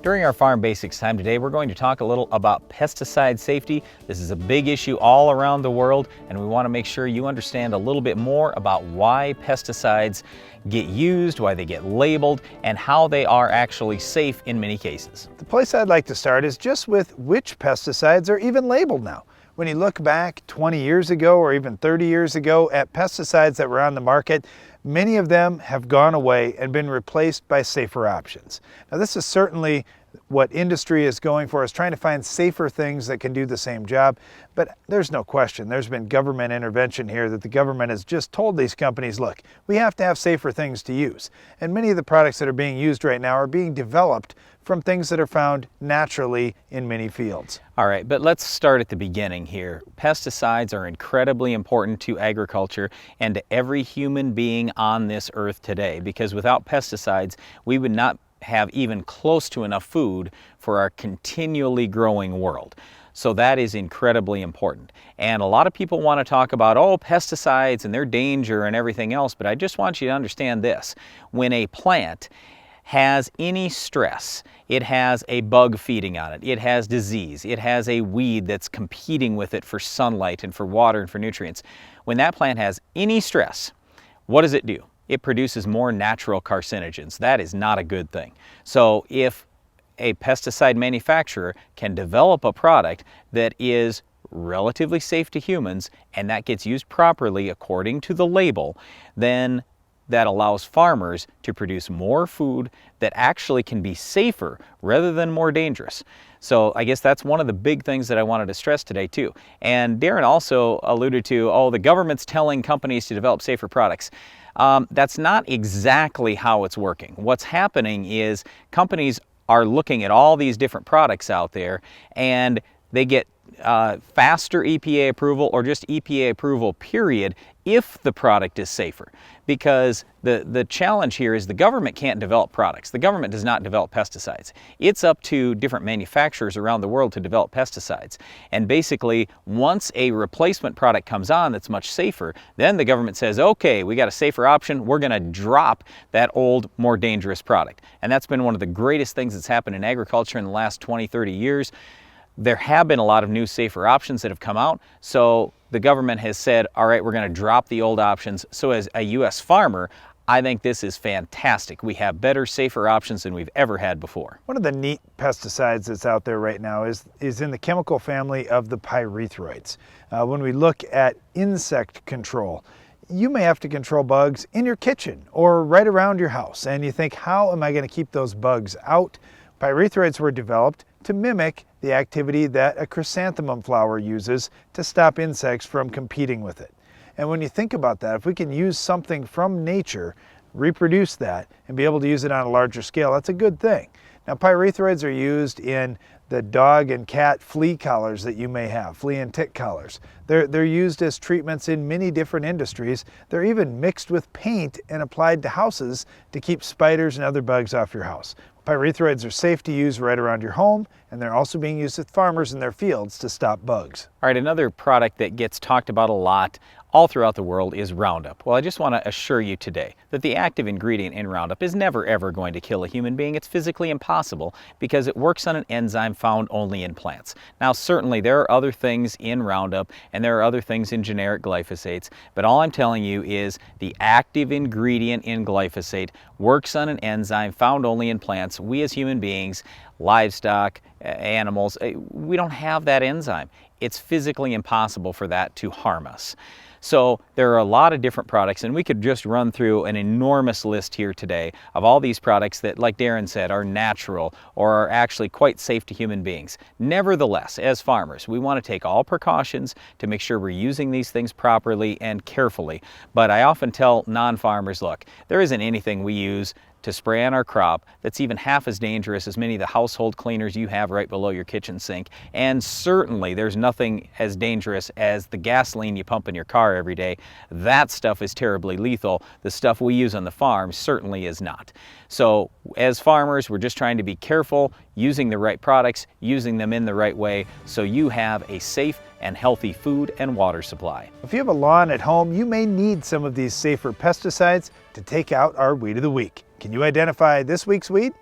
During our Farm Basics time today, we're going to talk a little about pesticide safety. This is a big issue all around the world, and we want to make sure you understand a little bit more about why pesticides get used, why they get labeled, and how they are actually safe in many cases. The place I'd like to start is just with which pesticides are even labeled now. When you look back 20 years ago or even 30 years ago at pesticides that were on the market, many of them have gone away and been replaced by safer options. Now, this is certainly what industry is going for, is trying to find safer things that can do the same job. But there's no question, there's been government intervention here that the government has just told these companies, look, we have to have safer things to use. And many of the products that are being used right now are being developed from things that are found naturally in many fields. All right, but let's start at the beginning here. Pesticides are incredibly important to agriculture and to every human being on this earth today, because without pesticides, we would not have even close to enough food for our continually growing world. So that is incredibly important. And a lot of people want to talk about, oh, pesticides and their danger and everything else, but I just want you to understand this. When a plant has any stress, it has a bug feeding on it, it has disease, it has a weed that's competing with it for sunlight and for water and for nutrients. When that plant has any stress, what does it do? It produces more natural carcinogens. That is not a good thing. So if a pesticide manufacturer can develop a product that is relatively safe to humans and that gets used properly according to the label, then that allows farmers to produce more food that actually can be safer rather than more dangerous. So I guess that's one of the big things that I wanted to stress today too. And Darren also alluded to, oh, the government's telling companies to develop safer products. That's not exactly how it's working. What's happening is companies are looking at all these different products out there, and they get faster EPA approval or just EPA approval period if the product is safer. Because the challenge here is the government can't develop products. The government does not develop pesticides. It's up to different manufacturers around the world to develop pesticides. And basically, once a replacement product comes on that's much safer, then the government says, okay, we got a safer option, we're gonna drop that old, more dangerous product. And that's been one of the greatest things that's happened in agriculture in the last 20, 30 years. There have been a lot of new safer options that have come out, so the government has said, all right, we're going to drop the old options. So as a U.S. farmer, I think this is fantastic. We have better, safer options than we've ever had before. One of the neat pesticides that's out there right now is in the chemical family of the pyrethroids. When we look at insect control, you may have to control bugs in your kitchen or right around your house, and you think, how am I going to keep those bugs out? Pyrethroids were developed to mimic the activity that a chrysanthemum flower uses to stop insects from competing with it. And when you think about that, if we can use something from nature, reproduce that, and be able to use it on a larger scale, that's a good thing. Now, pyrethroids are used in the dog and cat flea collars that you may have, flea and tick collars. They're used as treatments in many different industries. They're even mixed with paint and applied to houses to keep spiders and other bugs off your house. Pyrethroids are safe to use right around your home, and they're also being used with farmers in their fields to stop bugs. All right, another product that gets talked about a lot all throughout the world is Roundup. Well, I just want to assure you today that the active ingredient in Roundup is never ever going to kill a human being. It's physically impossible because it works on an enzyme found only in plants. Now, certainly there are other things in Roundup and there are other things in generic glyphosates, but all I'm telling you is the active ingredient in glyphosate works on an enzyme found only in plants. We as human beings, livestock, animals, we don't have that enzyme. It's physically impossible for that to harm us. So there are a lot of different products, and we could just run through an enormous list here today of all these products that, like Darren said, are natural or are actually quite safe to human beings. Nevertheless, as farmers, we want to take all precautions to make sure we're using these things properly and carefully. But I often tell non-farmers, look, there isn't anything we use to spray on our crop that's even half as dangerous as many of the household cleaners you have right below your kitchen sink. And certainly there's nothing as dangerous as the gasoline you pump in your car every day. That stuff is terribly lethal. The stuff we use on the farm certainly is not. So as farmers, we're just trying to be careful, using the right products, using them in the right way, so you have a safe and healthy food and water supply. If you have a lawn at home, you may need some of these safer pesticides to take out our weed of the week. Can you identify this week's weed?